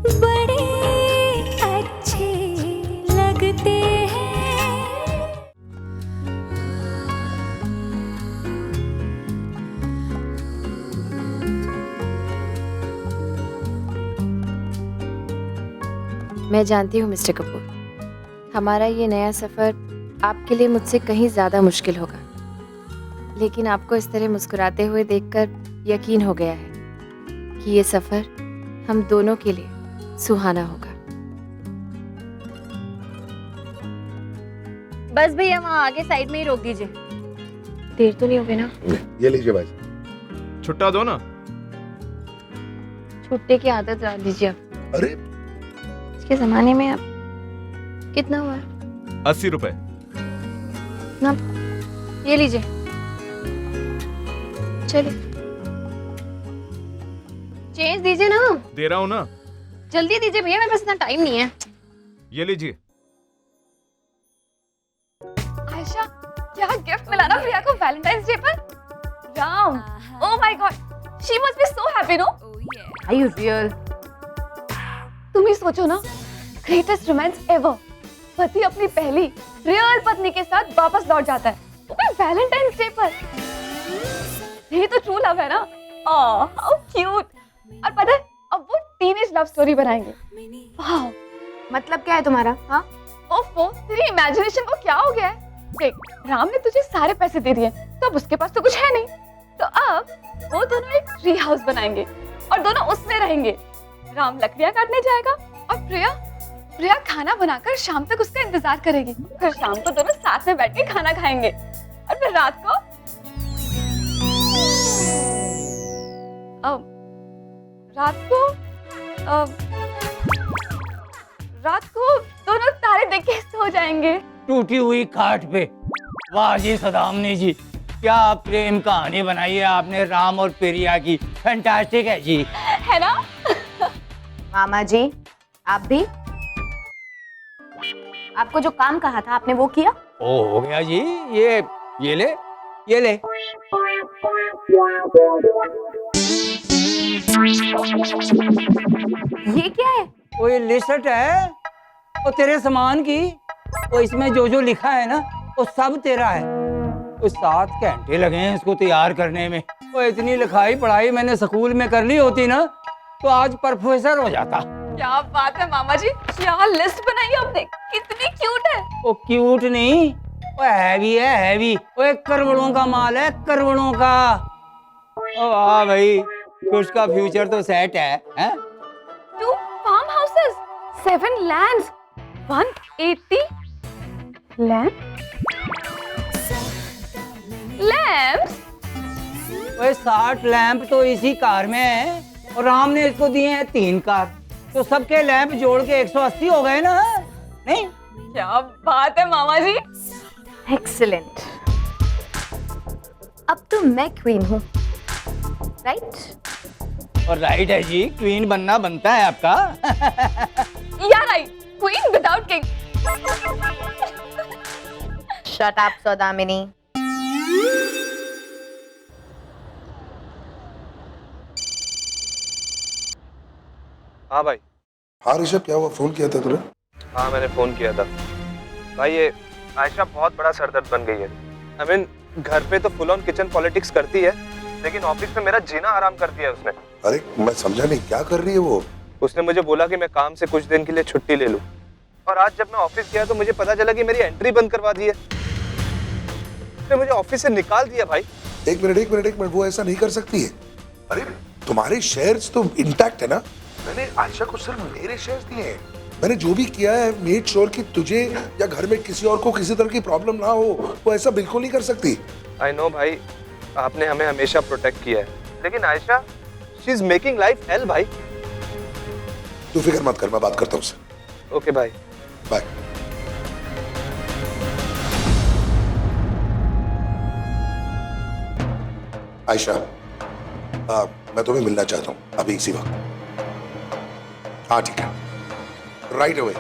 बड़े अच्छे लगते हैं। मैं जानती हूँ मिस्टर कपूर, हमारा ये नया सफ़र आपके लिए मुझसे कहीं ज़्यादा मुश्किल होगा, लेकिन आपको इस तरह मुस्कुराते हुए देखकर यकीन हो गया है कि ये सफ़र हम दोनों के लिए सुहाना होगा। बस भैया वहाँ आगे साइड में ही रोक दीजिए। देर तो नहीं हो गई ना? ये लीजिए भाई। छुट्टा दो ना। छुट्टे की आदत डाल दीजिए अब। अरे इसके ज़माने में अब कितना हुआ? 80 रुपए। ना, ये लीजिए। चलिए चेंज दीजिए ना। दे रहा हूँ ना। जल्दी दीजिए भैया, मेरे पास इतना टाइम नहीं है। ये लीजिए। आयशा, क्या गिफ्ट मिला ना प्रिया को वैलेंटाइंस डे पर? Ram, oh my God, she must be so happy, no? Are you real? तुम ही सोचो ना, ग्रेटेस्ट रोमांस एवर। पति अपनी पहली रियल पत्नी के साथ वापस लौट जाता है, वो भी वैलेंटाइंस डे पर। ये तो ट्रू लव है ना? Oh how cute. और पता है, अब वो टीनेज लव स्टोरी बनाएंगे। वाह, मतलब क्या है तुम्हारा? हाँ, ओफो, तेरी इमेजिनेशन को क्या हो गया है? देख, राम ने तुझे सारे पैसे दे दिए, तो अब उसके पास तो कुछ है नहीं, तो अब वो दोनों एक ट्री हाउस बनाएंगे और दोनों उसमें रहेंगे। राम लकड़ियां काटने जाएगा और प्रिया खाना बनाकर शाम तक उसका इंतजार करेगी। फिर शाम को दोनों साथ में बैठ के खाना खाएंगे और फिर रात को दोनों तारे देख के सो जाएंगे। टूटी हुई खाट पे। वाह जी सदामनी जी, क्या प्रेम कहानी बनाई है आपने राम और प्रिया की। फैंटास्टिक है जी, है ना? मामा जी आप भी? आपको जो काम कहा था आपने वो किया? ओ हो गया जी। ये ले। ये क्या है? वो ये लिस्ट है वो तेरे सामान की। वो इसमें जो जो लिखा है ना वो सब तेरा है। वो 7 घंटे लगे हैं इसको तैयार करने में। वो इतनी लिखाई पढ़ाई मैंने स्कूल में कर ली होती ना तो आज प्रोफेसर हो जाता। क्या बात है मामा जी, क्या लिस्ट बनाई है आपने, कितनी क्यूट है। वो क्यूट नहीं, वो हैवी है, हैवी। वो 1 करोड़ों का माल है, करोड़ों का। ओ वाह भाई, कुछ का फ्यूचर तो सेट है, हैं? 2 फार्म हाउसेस, 7 लैंड्स, 180 लैम्प्स। वो 60 लैंप तो इसी कार में है और राम ने इसको दिए हैं 3 कार, तो सबके लैंप जोड़ के 180 हो गए ना, नहीं? क्या बात है मामा जी। एक्सीलेंट। अब तो मैं क्वीन हूँ, राइट? और राइट है जी, क्वीन बनना बनता है आपका। या right, queen without king. Shut up Saudamini. हाँ भाई। हाँ ऋषभ, क्या हुआ? फोन किया था तूने? हाँ मैंने फ़ोन किया था भाई। ये आयशा बहुत बड़ा सरदर्द बन गई है। आई मीन घर पे तो फुल ऑन किचन पॉलिटिक्स करती है, लेकिन ऑफिस में मेरा जीना आराम कर दिया है उसने। अरे मैं समझा नहीं, क्या कर रही है वो? उसने मुझे बोला कि मैं काम से कुछ दिन के लिए छुट्टी ले लूं, और आज जब मैं ऑफिस गया तो मुझे पता चला कि मेरी एंट्री बंद करवा दी है। उसने मुझे ऑफिस से निकाल दिया भाई। एक मिनट, वो ऐसा नहीं कर सकती है। अरे तुम्हारे शेयर्स तो इंटैक्ट है ना? मैंने आयशा को सिर्फ मेरे शेयर्स दिए हैं। मैंने जो भी किया है मेड श्योर कि तुझे या घर में किसी और को किसी तरह की प्रॉब्लम ना हो। वो ऐसा बिल्कुल नहीं कर सकती। आई नो भाई, आपने हमें हमेशा प्रोटेक्ट किया है, लेकिन Ayesha she is making life hell भाई। तू फिक्र मत कर, मैं बात करता हूँ उससे। ओके भाई, बाय। आयशा, मैं तुम्हें मिलना चाहता हूँ अभी इसी वक्त। हाँ ठीक है, राइट अवे।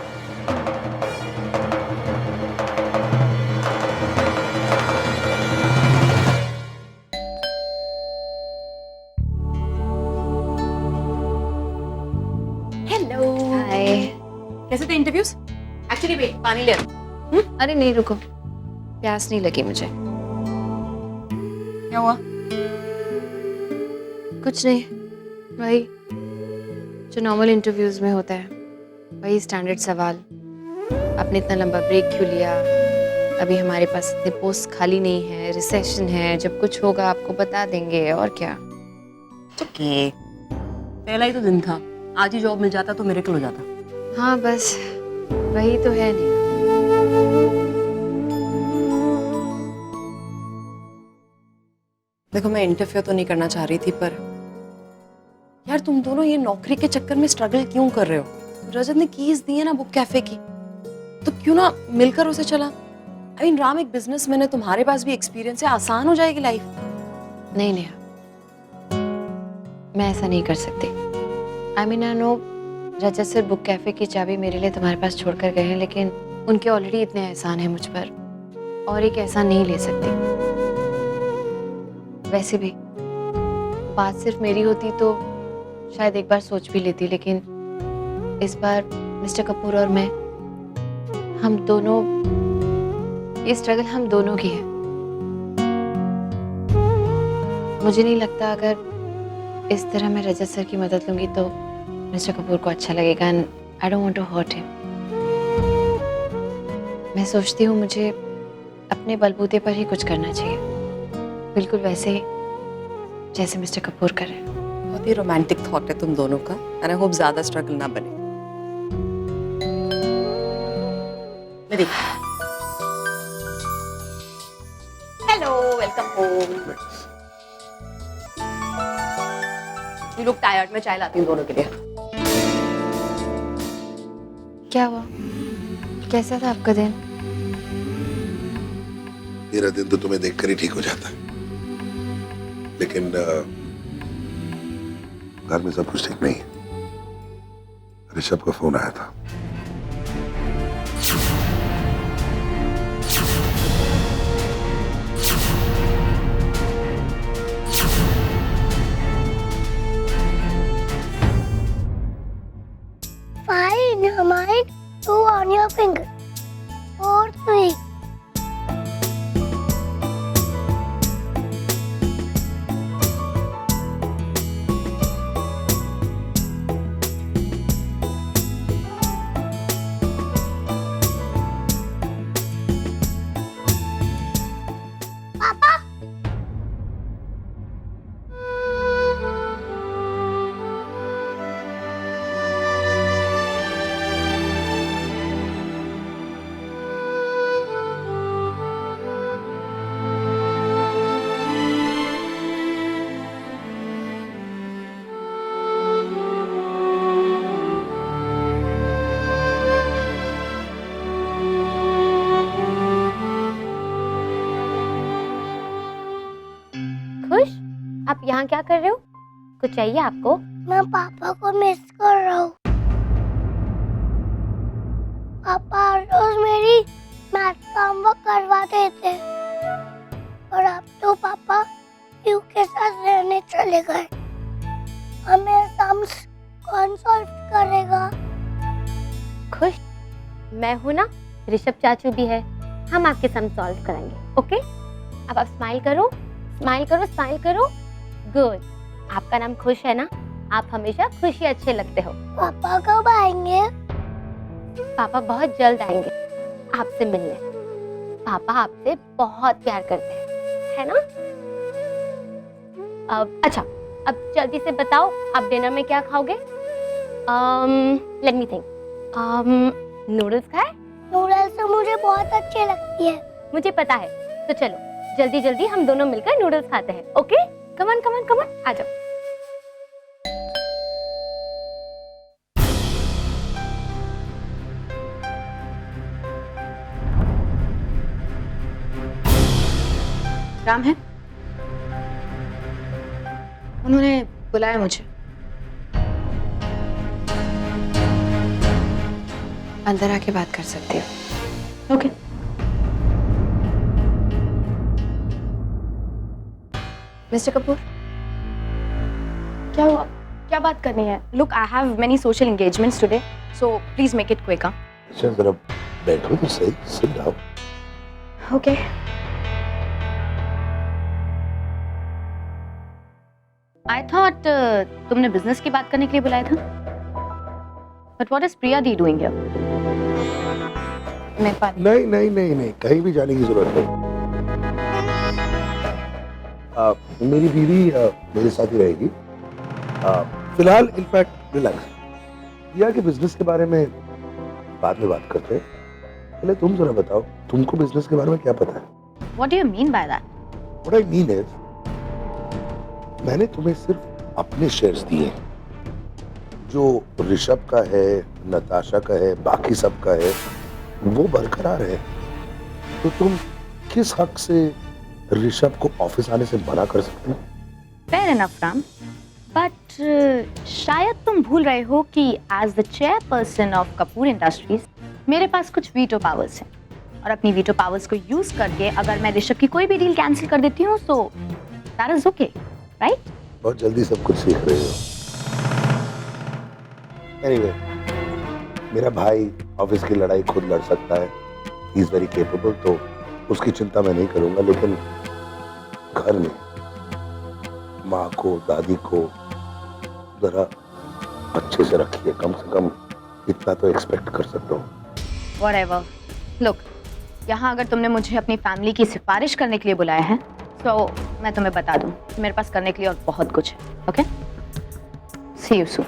Hello hi. कैसे थे इंटरव्यूज? एक्चुअली वेट, पानी ले आओ। अरे नहीं रुको, प्यास नहीं लगी मुझे। क्या हुआ? कुछ नहीं, वही जो नॉर्मल इंटरव्यूज में होता है, वही स्टैंडर्ड सवाल। आपने इतना लंबा ब्रेक क्यों लिया? अभी हमारे पास इतने पोस्ट खाली नहीं है, रिसेशन है, जब कुछ होगा आपको बता देंगे, और क्या। ओके, पहला ही तो दिन था, आज ही जॉब मिल जाता तो मिरेकल हो जाता। हाँ बस वही तो है नहीं। देखो, मैं इंटरफेयर तो नहीं करना चाह रही थी, पर यार तुम दोनों ये नौकरी के चक्कर में स्ट्रगल क्यों कर रहे हो? रजत ने कीज दी है ना बुक कैफे की, तो क्यों ना मिलकर उसे चला। आई मीन राम एक बिजनेसमैन है, तुम्हारे पास भी एक्सपीरियंस है, आसान हो जाएगी लाइफ। नहीं नेहा, मैं ऐसा नहीं कर सकती। I mean I know Rajat sir book cafe की चाबी मेरे लिए तुम्हारे पास छोड़कर गए हैं, लेकिन उनके ऑलरेडी इतने एहसान हैं मुझ पर, और एक एहसान नहीं ले सकती। वैसे भी बात सिर्फ मेरी होती तो शायद एक बार सोच भी लेती, लेकिन इस बार मिस्टर कपूर और मैं, हम दोनों, ये स्ट्रगल हम दोनों की है। मुझे नहीं लगता अगर इस तरह मैं रजत सर की मदद लूंगी तो मिस्टर कपूर को अच्छा लगेगा, and I don't want to hurt him. मैं सोचती हूँ मुझे अपने बलबूते पर ही कुछ करना चाहिए, बिल्कुल वैसे ही जैसे मिस्टर कपूर कर रहे हैं। बहुत ही रोमांटिक थॉट है तुम दोनों का, एंड आई होप ज्यादा स्ट्रगल ना बने। मेरी hello, welcome home. You look tired, मैं चाय लाती हूँ दोनों के लिए। क्या हुआ? कैसा था आपका दिन? मेरा दिन तो तुम्हें देखकर ही ठीक हो जाता है, लेकिन घर में सब कुछ ठीक नहीं है। ऋषभ का फोन आया था। Fine, mine. 2 on your finger. 4, 3. Papa. खुश, आप यहाँ क्या कर रहे हो? कुछ चाहिए आपको? मैं पापा को मिस कर रहा हूँ। पापा रोज मेरी मैथ का होमवर्क करवाते थे, और अब तो पापा यू के साथ रहने चले गए। हमें सम्स कौन सॉल्व करेगा? खुश, मैं हूँ ना, ऋषभ चाचू भी है, हम आपके सम सॉल्व कराएंगे। ओके, अब आप स्माइल करो, स्माइल करो, स्माइल करो। गुड, आपका नाम खुश है ना? आप हमेशा खुश ही अच्छे लगते हो। पापा कब आएंगे? पापा बहुत जल्द आएंगे आपसे मिलने। पापा आपसे बहुत प्यार करते हैं, है ना? अच्छा, अब जल्दी से बताओ आप डिनर में क्या खाओगे? Let me think. नूडल्स खाए? नूडल्स तो मुझे बहुत अच्छी लगती है। मुझे पता है, तो चलो जल्दी जल्दी हम दोनों मिलकर नूडल्स खाते हैं। ओके, कमन कमन कमन, आ जाओ। राम है? उन्होंने बुलाया मुझे। अंदर आके बात कर सकती हो। ओके। मिस्टर कपूर, क्या हुआ? क्या बात करनी है? Look, I have many social engagements today, so please make it quick, अच्छा जरा बैठो तो सही, sit down. Okay. I thought तुमने बिजनेस की बात करने के लिए बुलाया था. But what is Priya Di doing here? मैं पानी. नहीं, कहीं भी जाने की जरूरत नहीं. मेरी बीवी मेरे साथ ही रहेगी. फिलहाल इनफैक्ट रिलैक्स. प्रिया के बिजनेस के बारे में बाद में बात करते हैं. पहले तुम जरा बताओ, तुमको बिजनेस के बारे में क्या पता है? What do you mean by that? What I mean is, मैंने तुम्हें सिर्फ अपने शेयर्स दिए हैं. जो ऋषभ का है, नताशा का है, बाकी सब का है, वो बरकरार है. तो तुम किस हक से ऋषभ को ऑफिस आने से मना कर सकते हो? Fair enough, Ram. But शायद तुम भूल रहे हो कि as the chairperson of Kapoor Industries, मेरे पास कुछ वीटो पावर्स हैं. और अपनी वीटो पावर्स को यूज करके अगर मैं ऋषभ की कोई भी डील कैंसिल कर देती हूँ, so that is okay, right? बहुत जल्दी सब कुछ सीख रहे हो. Anyway, मेरा भाई ऑफिस की लड़ाई खुद लड़ सकता है. He is very capable, तो उसकी चिंता मैं नहीं करूंगा. लेकिन घर में माँ को, दादी को जरा अच्छे से रखिए. कम से कम इतना तो एक्सपेक्ट कर सकता हूँ. Whatever. Look, यहाँ अगर तुमने मुझे अपनी फैमिली की सिफारिश करने के लिए बुलाया है, तो मैं तुम्हें बता दूं कि मेरे पास करने के लिए और बहुत कुछ है. Okay? See you soon.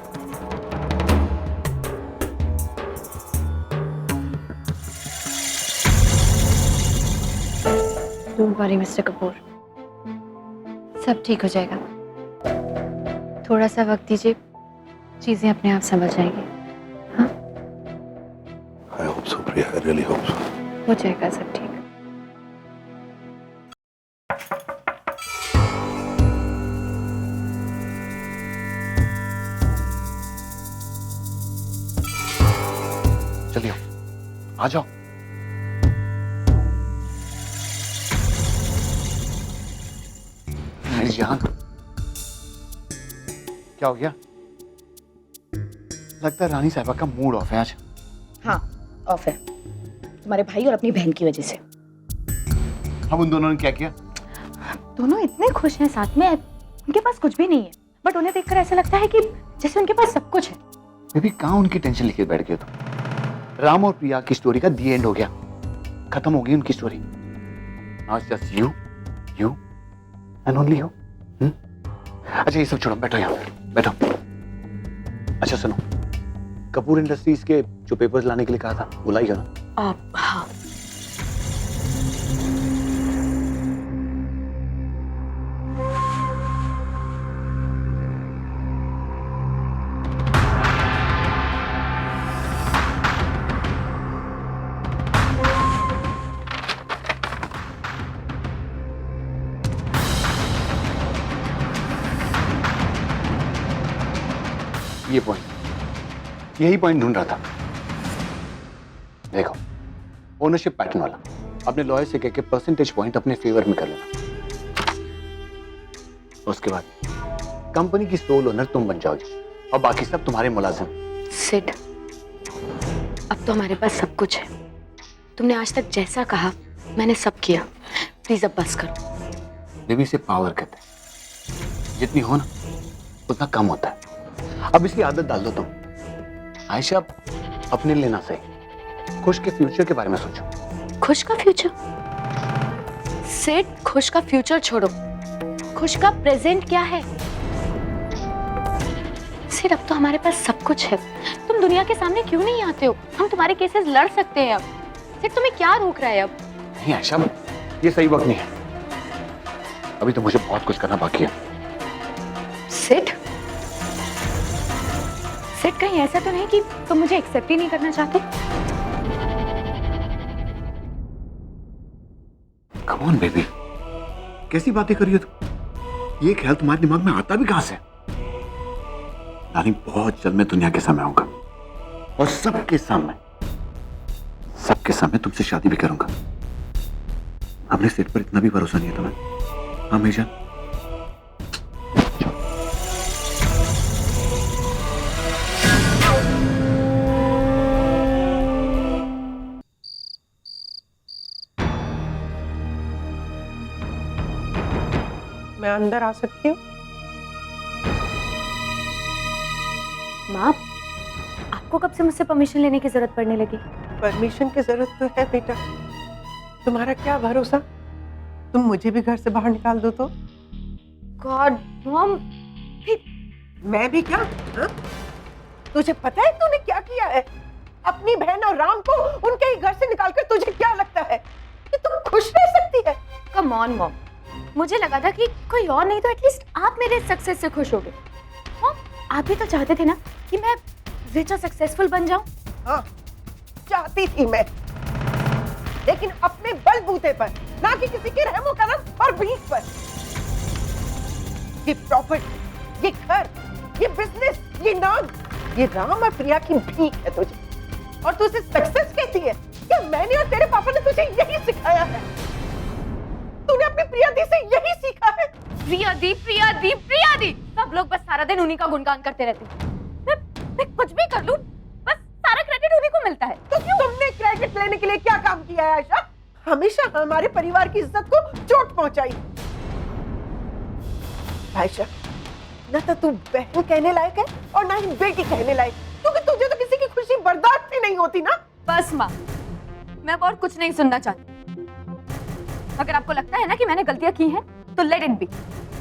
Don't worry, Mr. Kapoor. सब ठीक हो जाएगा. थोड़ा सा वक्त दीजिए, चीजें अपने आप समझ जाएंगी. हाँ? I hope so, Priya. I really hope so. हो जाएगा सब ठीक. चलिए आ जाओ. यहाँ क्या हो गया? लगता है रानी साहिबा का मूड ऑफ है आज. हाँ, ऑफ है. तुम्हारे भाई और अपनी बहन की वजह से. अब उन दोनों ने क्या किया? दोनों इतने खुश हैं साथ में, उनके पास कुछ भी नहीं है, बट उन्हें देखकर ऐसा लगता है कि जैसे उनके पास सब कुछ है. बेबी कहाँ उनकी टेंशन लेके बैठ गए तुम? राम और प्रिया की स्टोरी का दी एंड हो गया. खत्म हो गई उनकी story. Now it's just you and only you. अच्छा ये सब छोड़ो, बैठो यहाँ बैठो. अच्छा सुनो, कपूर इंडस्ट्रीज के जो पेपर्स लाने के लिए कहा था वो लाएगा ना? हाँ. ये पॉइंट, यही पॉइंट ढूंढ रहा था. देखो, ओनरशिप पैटर्न वाला. अपने लॉयर से कह के परसेंटेज पॉइंट अपने फेवर में कर लेना. उसके बाद कंपनी की सोल ओनर तुम बन जाओगी और बाकी सब तुम्हारे मुलाजिम. सिड, अब तो हमारे पास सब कुछ है. तुमने आज तक जैसा कहा मैंने सब किया. प्लीज अब बस करो. बेबी से पावर कहते हैं. जितनी हो ना उतना कम होता है. अब इसकी आदत डाल दो तुम. आयशा अपने लिए ना सही, खुश के फ्यूचर के बारे में सोचो. खुश का फ्यूचर? सिड, खुश का फ्यूचर छोड़ो, खुश का प्रेजेंट क्या है? सिड, अब तो हमारे पास सब कुछ है. तुम दुनिया के सामने क्यों नहीं आते हो? हम तुम्हारे केसेस लड़ सकते हैं अब. सिड, तुम्हें क्या रोक रहा है अब? नहीं आयशा, ये सही वक्त नहीं है. अभी तो मुझे बहुत कुछ करना बाकी है. सिड, सिड, कहीं ऐसा तो नहीं कि तुम मुझे एक्सेप्ट ही नहीं करना चाहते? कम ऑन बेबी, कैसी बातें कर रही हो तुम? ये ख्याल तुम्हारे दिमाग में आता भी कहां से? रानी, बहुत जल्द मैं दुनिया के सामने आऊंगा और सबके सामने तुमसे शादी भी करूंगा. अपने सेट पर इतना भी भरोसा नहीं है तुम्हें? हाँ मेरी जान. मैं अंदर आ सकती हूँ? माँ, आपको कब से मुझसे परमिशन लेने की जरूरत पड़ने लगी? परमिशन की जरूरत तो है बेटा, तुम्हारा क्या भरोसा, तुम मुझे भी घर से बाहर निकाल दो तो? गॉड मॉम, मैं भी क्या? हाँ? तुझे पता है तूने क्या किया है? अपनी बहन और राम को उनके ही घर से निकालकर तुझे क्या लगता है कि तुम खुश रह सकती है? कम ऑन मॉम, मुझे लगा था कि कोई और नहीं तो एटलीस्ट आप मेरे सक्सेस से खुश होगे। मॉम, आप भी तो चाहते थे ना कि मैं रिच और सक्सेसफुल बन जाऊं? हाँ, चाहती थी मैं, लेकिन अपने बलबूते पर, ना कि किसी के रहमो करम और भीख पर। ये प्रॉपर्टी, ये घर, ये बिजनेस, ये नाम, ये राम और प्रिया की भीख है तुझे, और तू उसे सक्सेस कहती है? क्या मैंने और तेरे पापा ने तुझे यही सिखाया है? तूने अपनी प्रिया दी से यही सीखा है? प्रिया दी, प्रिया दी, प्रिया दी, सब लोग बस सारा दिन उन्हीं का गुणगान करते रहते हैं। मैं कुछ भी कर लूं, बस सारा क्रेडिट उन्हीं को मिलता है। तो क्यों? तुमने क्रेडिट लेने के लिए क्या काम किया है आयशा? हमेशा हमारे परिवार की इज्जत को चोट पहुंचाई। आयशा, न तो तू बहन कहने लायक है और ना ही बेटी कहने लायक, क्योंकि तुझे तो किसी की खुशी बर्दाश्त ही नहीं होती ना। बस माँ, मैं और कुछ नहीं सुनना चाहती। अगर आपको लगता है ना कि मैंने गलतियां की हैं, तो लेट इट बी।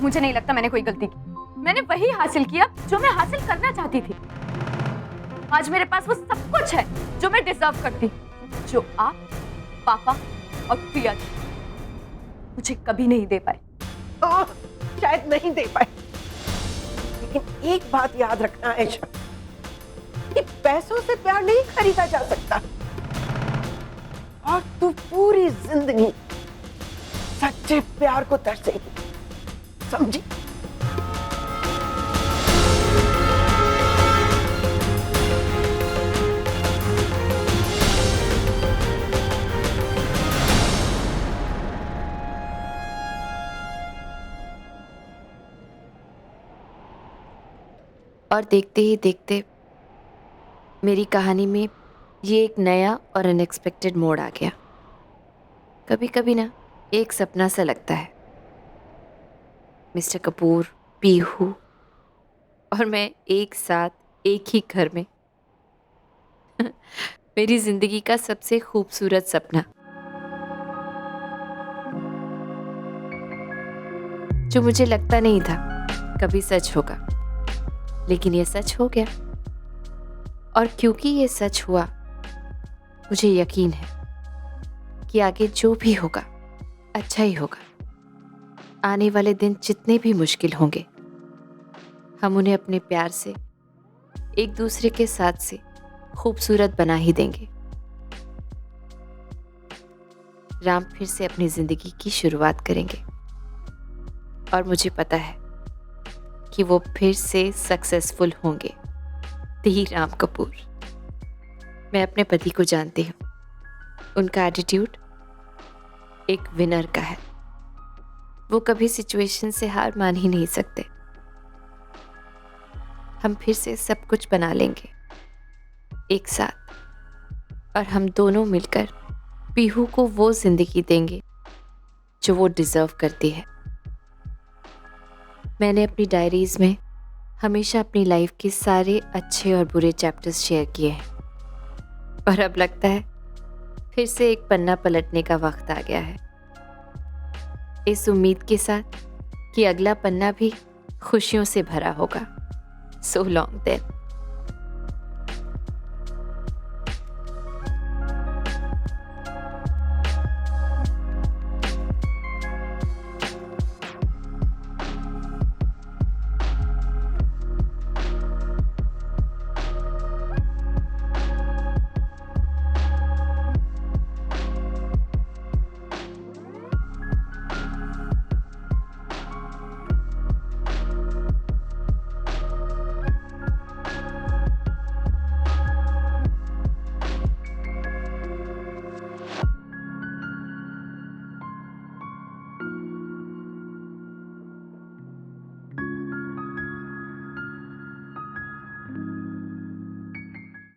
मुझे नहीं लगता मैंने कोई गलती की। मैंने वही हासिल किया जो मैं हासिल करना चाहती थी। आज मेरे पास वो सब कुछ है जो मैं डिजर्व करती, जो आप, पापा और प्रिया मुझे कभी नहीं दे पाए। हाँ, शायद नहीं दे पाए, लेकिन एक बात याद रखना आयशा, कि पैसों से प्यार नहीं खरीदा जा सकता, और तू पूरी जिंदगी सच्चे प्यार को तरसेगी, समझी? और देखते ही देखते मेरी कहानी में ये एक नया और अनएक्सपेक्टेड मोड़ आ गया। कभी कभी ना एक सपना सा लगता है, मिस्टर कपूर, पीहू और मैं एक साथ एक ही घर में। मेरी जिंदगी का सबसे खूबसूरत सपना, जो मुझे लगता नहीं था कभी सच होगा, लेकिन ये सच हो गया। और क्योंकि ये सच हुआ, मुझे यकीन है कि आगे जो भी होगा अच्छा ही होगा। आने वाले दिन जितने भी मुश्किल होंगे, हम उन्हें अपने प्यार से, एक दूसरे के साथ से खूबसूरत बना ही देंगे। राम फिर से अपनी जिंदगी की शुरुआत करेंगे, और मुझे पता है कि वो फिर से सक्सेसफुल होंगे। दी राम कपूर। मैं अपने पति को जानती हूँ, उनका एटीट्यूड एक विनर का है। वो कभी सिचुएशन से हार मान ही नहीं सकते। हम फिर से सब कुछ बना लेंगे एक साथ, और हम दोनों मिलकर पीहू को वो जिंदगी देंगे जो वो डिजर्व करती है। मैंने अपनी डायरीज में हमेशा अपनी लाइफ के सारे अच्छे और बुरे चैप्टर्स शेयर किए हैं, और अब लगता है फिर से एक पन्ना पलटने का वक्त आ गया है, इस उम्मीद के साथ कि अगला पन्ना भी खुशियों से भरा होगा। So long then.